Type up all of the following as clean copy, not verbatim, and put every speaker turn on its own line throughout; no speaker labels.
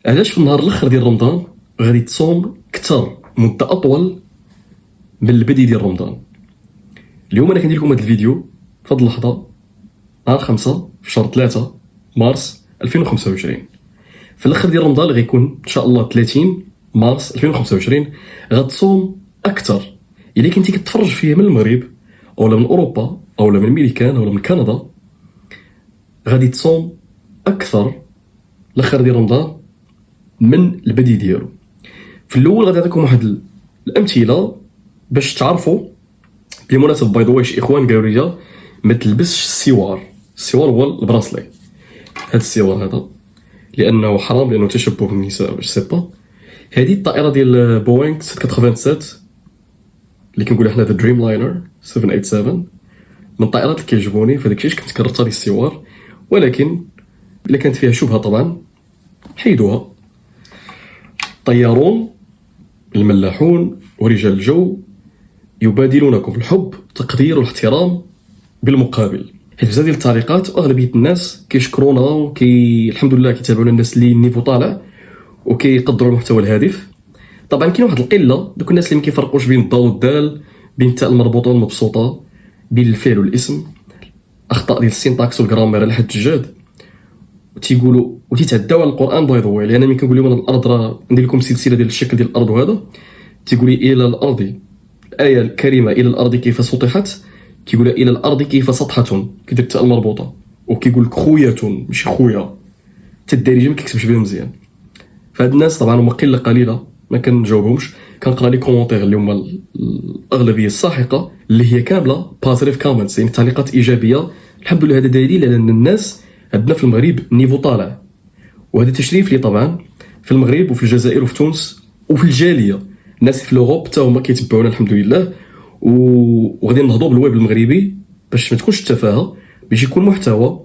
علاش في النهار الاخر ديال رمضان غادي تصوم كثر مده اطول من البدء ديال رمضان؟ اليوم انا كندير لكم هذا الفيديو في هذه اللحظه نهار 5 في شهر 3 مارس 2025. في الاخر ديال رمضان اللي غيكون ان شاء الله 30 مارس 2025 غتصوم اكثر. الا كنتي كتفرج فيا من المغرب اولا من اوروبا اولا من امريكان اولا من كندا غادي تصوم اكثر الاخر ديال رمضان من البدء ديالو. في الاول غادي نعطيكم واحد الامثله باش تعرفوا. بالمناسبه باي ذا واي شي اخوان قالوا لي ما تلبسش السوار هو البراسلي، هذا السوار هذا لانه حرام، لانه تشبه بالنساء. واش سي با هذه الطائره ديال بوينغ 787 اللي كنقولوا حنا ذا دريم لاينر 787 من الطائرات اللي كيعجبوني، فداك الشيء كنت كررت هذه السوار. ولكن الا كانت فيها شبهه طبعا حيدوها. طيارون الملاحون ورجال الجو يبادلونكم الحب والتقدير والاحترام بالمقابل. حيت بزاف ديال التعليقات واغلبيه الناس كيشكرونا الحمد لله كيتابعونا الناس اللي النيفو طالع وكيقدروا المحتوى الهادف. طبعا كاين واحد القله دوك الناس اللي ما كيفرقوش بين الضاد والدال، بين التاء المربوطه والمبسوطه، بين الفعل والاسم، اخطاء ديال السينتاكس والجرامير على حد الجاد، وتيقولوا وتيتعداو على القران باي ذا واي. لان ملي كنقول لهم انا الارض راه ندير لكم سلسله ديال الشكل ديال الارض، وهذا تيقول لي الى الارض الايه الكريمه الى الارض كيف سطحت، كيقول الى الارض كيف سطحه، كيدير التاء المربوطه، وكيقول لك خويا ماشي خويا، حتى الدارجه ما كيكتبش بها مزيان. فهاد الناس طبعا هما قله قليله ما كنجاوبهمش، كنقرا لي كومونتير اللي هما الاغلبيه الساحقه اللي هي كامله بوزيتيف كومنتس، يعني تعليقات ايجابيه. الحمد لله هذا دليل على ان الناس عندنا في المغرب نيفو طالع، وهذا تشريف لي طبعا في المغرب وفي الجزائر وفي تونس وفي الجاليه. الناس في لوروب حتى هما كيتبعونا الحمد لله، وغادي نهضوا بالويب المغربي باش ما تكونش التفاهه، باش يكون محتوى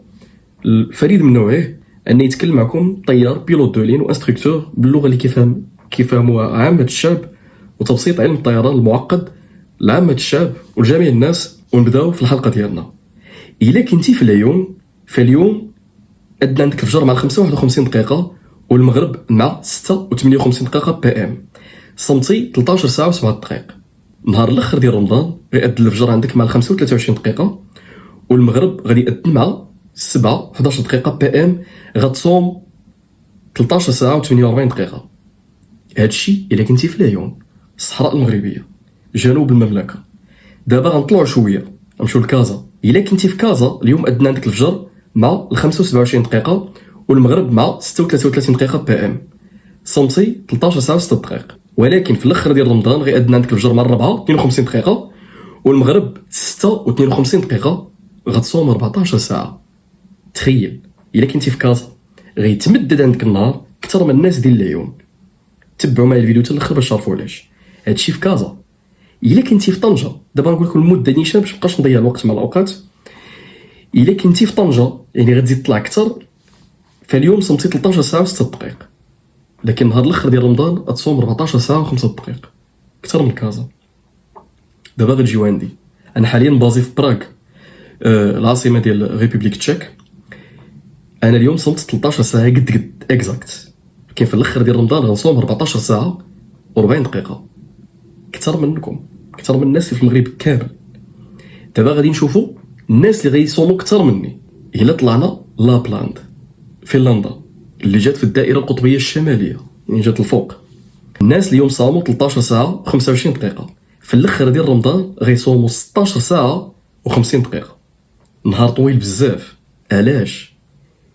فريد من نوعه، ان يتكلم معكم طيار بيلوت دو لين وانستركتور باللغه اللي كيفهموها عامه الشعب، وتبسيط علم الطيران المعقد لعامه الشعب ولجميع الناس. ونبداو في الحلقه ديالنا. الا كنتي في اليوم، فاليوم أدنى عندك الفجر مع 5:51 دقيقه والمغرب مع 6:58 دقيقه بي ام، صمتي 13 ساعه و7 دقائق. نهار الاخر ديال رمضان غيأذن الفجر عندك مع 5:23 دقيقه والمغرب غادي يأذن مع 7:11 دقيقه بي ام. غتصوم 13 ساعه و48 دقيقه. هادشي الا كنتي في العيون الصحراء المغربيه جنوب المملكه. دابا غنطلعوا شويه نمشيو لكازا. الا كنتي في كازا اليوم أدنى عندك الفجر مع 5:27 دقيقه والمغرب مع 6:33 دقيقه بي ام، صمتي 13 ساعه و6 دقائق. ولكن في الاخر ديال رمضان غيأذن عندك الفجر مع 4:52 دقيقه والمغرب 6:52 دقيقه، غتصوم 14 ساعه. تخيل الا كنتي في كازا غيتمدد عندك النهار اكثر من الناس ديال العيون. تبعوا معايا الفيديو حتى الاخر باش تعرفوا علاش هادشي في كازا. الا كنتي في طنجه، دابا نقول لكم المده نيشان باش مابقاش نضيع الوقت مع الاوقات. الا كنتي في طنجه يعني غتزيد تطلع اكثر، فاليوم صمتي 13 ساعه و6 دقائق، لكن نهار الاخر ديال رمضان غتصوم 14 ساعه و5 دقائق اكثر من كازا. دابا غتجيو عندي انا حاليا بازي في براغ، العاصمه ديال ريبوبليك تشيك. انا اليوم صمت 13 ساعه قد اكزاكت، لكن في الاخر ديال رمضان غنصوم 14 ساعه و40 دقيقه، اكثر منكم، اكثر من الناس اللي في المغرب كامل. دابا غادي نشوفوا الناس اللي غيصوموا اكثر مني. الا طلعنا لابلاند فنلندا اللي جات في الدائره القطبيه الشماليه، يعني جات الفوق، الناس اليوم صاموا 13 ساعه و25 دقيقه. في الاخر ديال رمضان غيصوموا 16 ساعه و50 دقيقه. نهار طويل بزاف. علاش؟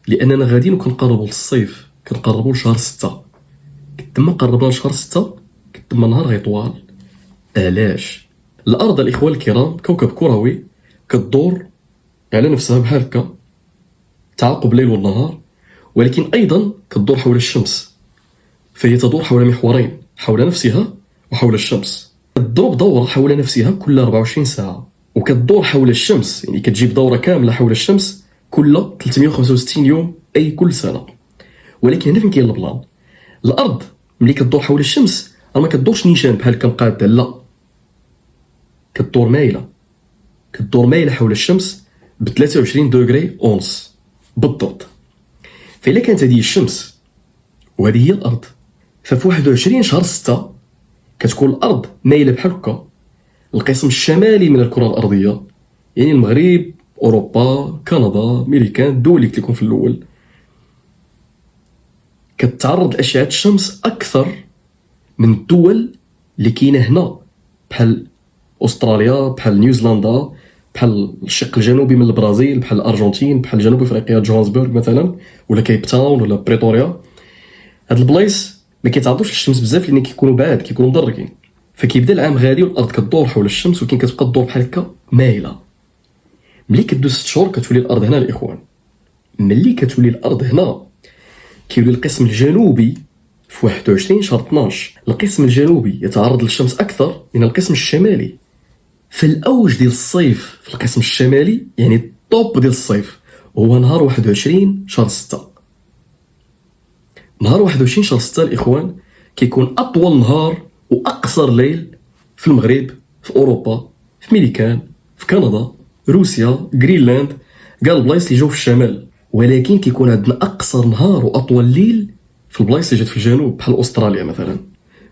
لاننا غاديين وكنقربوا للصيف، كنقربوا لشهر 6. قد ما قربنا لشهر 6 قد ما النهار غيطوال. علاش؟ الارض الاخوان الكرام كوكب كروي كتدور على نفسها بحال هكا، تعاقب الليل والنهار، ولكن ايضا كتدور حول الشمس. فهي تدور حول محورين، حول نفسها وحول الشمس. تضرب دوره حول نفسها كل 24 ساعه، وكتدور حول الشمس، يعني كتجيب دوره كامله حول الشمس كل 365 يوم، اي كل سنه. ولكن هنا فين كاين البلان، الارض ملي كتدور حول الشمس راه ما كتدورش نيشان بحال هكا مقاده، لا، كتدور مايله حول الشمس ب 23 دوغري اونس بالضبط. فإلا كانت هذه الشمس وهذه هي الارض. ففي 21 شهر 6 كتكون الارض مايله بحال هكا القسم الشمالي من الكره الارضيه، يعني المغرب، اوروبا، كندا، امريكان، الدول اللي كتكون في الاول كتعرض لاشعه الشمس اكثر من الدول اللي كاينه هنا بحال استراليا، بحال نيوزيلندا، بحال الشق الجنوبي من البرازيل، بحال الارجنتين، بحال جنوب افريقيا جوهانسبورغ مثلا، ولا كيب تاون ولا بريتوريا. هاد البلايص ما كيتعرضوش للشمس بزاف لان كيكونوا بعاد، كيكونوا مدرجين. فكيبدا العام غادي والارض كدور حول الشمس ولكن كتبقى الدور بحال هكا مايله. ملي كدوز 6 شهور كتولي الارض هنا الاخوان. ملي كتولي الارض هنا كيولي القسم الجنوبي في 21 شهر 12 القسم الجنوبي يتعرض للشمس اكثر من القسم الشمالي. في الاوج ديال الصيف في القسم الشمالي، يعني الطوب ديال الصيف هو نهار 21 شهر 6. نهار 21 شهر 6 الاخوان كيكون اطول نهار واقصر ليل في المغرب، في اوروبا، في ميريكان، في كندا، روسيا، غرينلاند، كاع البلايص اللي جاو في الشمال. ولكن كيكون عندنا اقصر نهار واطول ليل في البلايص اللي جات في الجنوب بحال استراليا مثلا.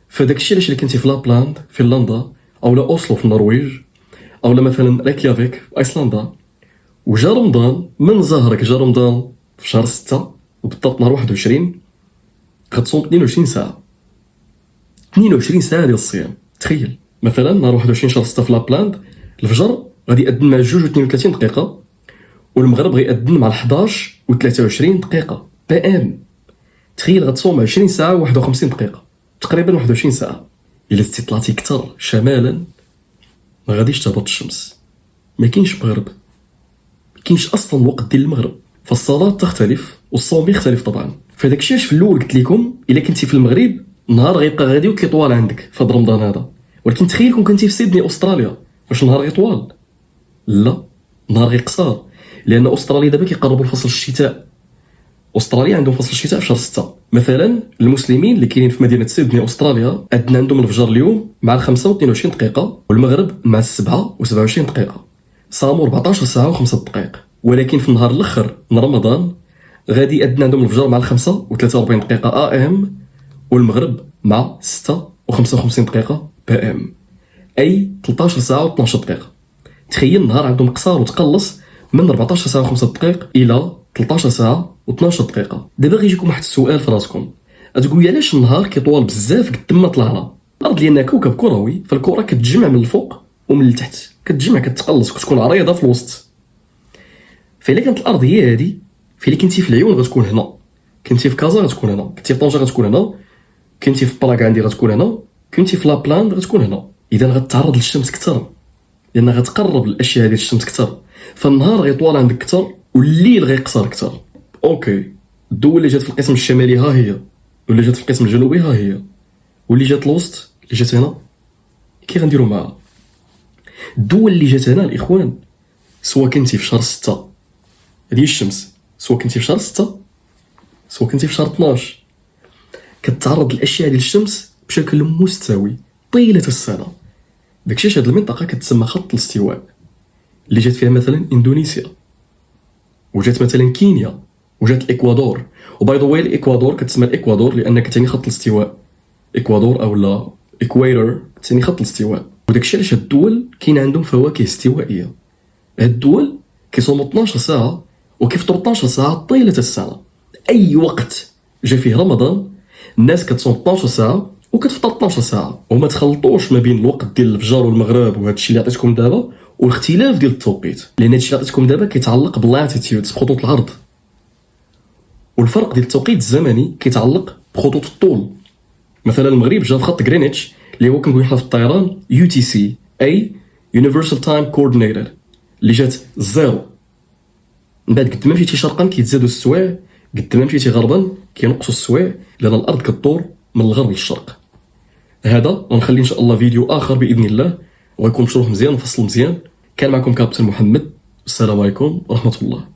فداك الشيء علاش الا كنتي في لابلاند في فنلندا او لا اوسلو في النرويج او لا مثلا ريكيافيك في ايسلندا وجا رمضان من زهرك جا رمضان في شهر 6 وبالضبط نهار 21 غتصوم 22 ساعه 22 ساعه ديال الصيام. تخيل مثلا نهار 21 شهر 6 في لابلاند الفجر غادي يأذن مع 2 و 32 دقيقه والمغرب غيأذن مع 11 و 23 دقيقه بي ام. تخيل غتصوم 20 ساعه و 51 دقيقه تقريبا 21 ساعه. الا زدتي طلعتي كثر شمالا ما غاديش تهبط الشمس، ما كاينش مغرب، ما كاينش اصلا الوقت ديال المغرب. فالصلاه تختلف والصوم يختلف طبعا. فداك الشيء في الاول قلت لكم الا كنتي في المغرب النهار غيبقى غادي وكيطوال عندك في هذا رمضان هذا. ولكن تخيل كون كنتي في سيدني استراليا واش النهار غيطوال؟ لا، النهار غيقصر لان استراليا دابا كيقربوا لفصل الشتاء. استراليا عندهم فصل الشتاء في شهر 6. مثلا المسلمين اللي كاينين في مدينه سيدني استراليا أدنى عندهم الفجر اليوم مع 5 و22 دقيقه والمغرب مع 7 و27 دقيقه، صاموا 14 ساعه و5 دقائق. ولكن في النهار الاخر من رمضان غادي أدنى عندهم الفجر مع 5 و43 دقيقه ام والمغرب مع 6 و55 دقيقه بي ام، اي 13 ساعه و12 دقيقه. تخيل النهار عندهم قصار وتقلص من 14 ساعه و5 دقائق الى 13 ساعه و12 دقيقه. دابا غيجيكم واحد السؤال في راسكم، تقول علاش النهار كيطول بزاف قد ما طلعنا؟ الارض لانها كوكب كروي فالكره كتجمع من الفوق ومن التحت، كتجمع كتقلص كتكون عريضه في الوسط. فإلا كانت الارض هي هذه فإلا كنتي في العيون غتكون هنا، كنتي في كازا غتكون هنا، كنتي في طنجة غتكون هنا، كنتي في براغ عندي غتكون هنا، كنتي في لابلاند غتكون هنا. اذا غتعرض للشمس كثر لان غتقرب الاشياء ديال الشمس كثر، فالنهار غيطول عندك كثر والليل غيقصر كثر. اوكي، الدول اللي جات في القسم الشمالي ها هي، واللي جات في القسم الجنوبي ها هي، واللي جات الوسط اللي جات هنا كي غنديروا معها. الدول اللي جات هنا الاخوان سواء كنتي في شهر 6 هذه الشمس، سواء كنتي في شهر 6 سواء كنتي في شهر 12 كتعرض للاشياء ديال الشمس بشكل مستوي طيله السنه. داكشي هاد المنطقه كتسمى خط الاستواء اللي جات فيها مثلا اندونيسيا وجات مثلا كينيا وجات الاكوادور. وباي ذا واي الاكوادور كتسمى الاكوادور لان كتعني خط الاستواء، اكوادور او لا اكويتر كتعني خط الاستواء. وداكشي علاش هاد الدول كاين عندهم فواكه استوائيه. هاد الدول كيصوموا 12 ساعه وكيفطروا 12 ساعه طيله السنه. اي وقت جا فيه رمضان الناس كتصوم 12 ساعه وكتفطر 12 ساعه، وما تخلطوش ما بين الوقت ديال الفجر والمغرب وهذا الشيء اللي عطيتكم دابا والاختلاف ديال التوقيت، لان هذا الشيء اللي عطيتكم دابا كيتعلق باللاتيتيودز بخطوط العرض، والفرق ديال التوقيت الزمني كيتعلق بخطوط الطول. مثلا المغرب جا في خط غرينتش اللي هو كنقولوا حنا في الطيران يو تي سي اي يونيفرسال تايم كوردينيتور اللي جات زيرو. من بعد قد ما مشيتي شرقا كيتزادوا السوايع، قد ما مشيتي غربا كينقصوا السوايع لان الارض كدور من الغرب للشرق. هذا غنخلي ان شاء الله فيديو اخر باذن الله وغيكون مشروح مزيان مفصل مزيان. كان معكم كابتن محمد، السلام عليكم ورحمه الله.